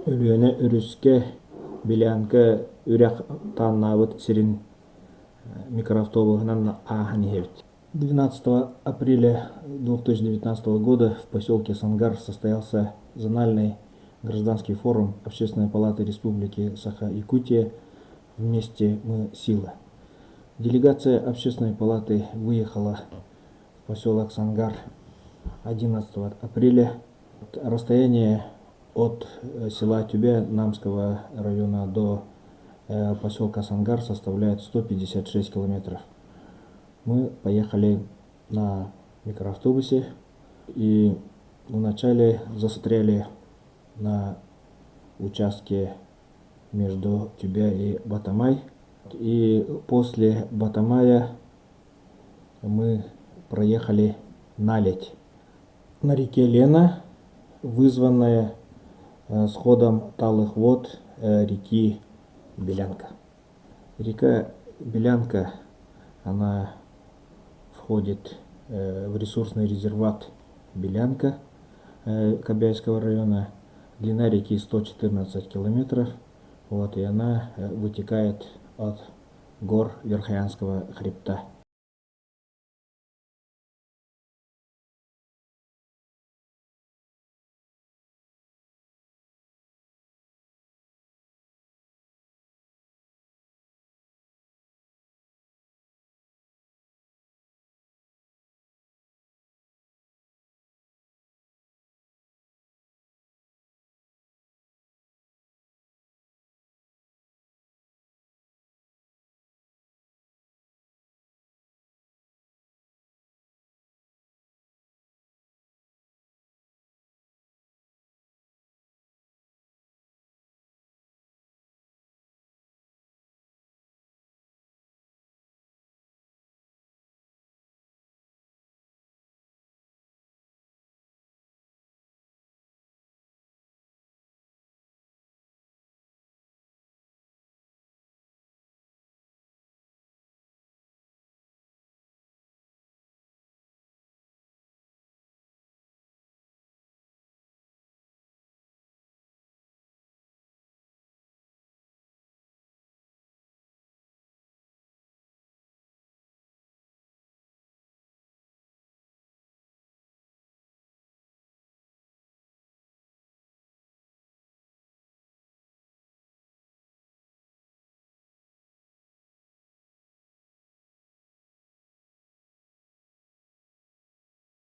Үлüene үрүске билянка үрэх тааннаабыт сирин микроавтобусынан аханихевит. 12 апреля 2019 года в поселке Сангар состоялся зональный гражданский форум Общественной палаты Республики Саха-Якутия «Вместе мы сила». Делегация Общественной палаты выехала в поселок Сангар 11 апреля. Расстояние от села Тюбя Намского района до поселка Сангар составляет 156 километров. Мы поехали на микроавтобусе и вначале застряли на участке между Тюбя и Батамай. И после Батамая мы проехали наледь на реке Лена, вызванная сходом талых вод реки Белянка. Река Белянка, она входит в ресурсный резерват Белянка Кобяйского района. Длина реки 114 километров, и она вытекает от гор Верхоянского хребта.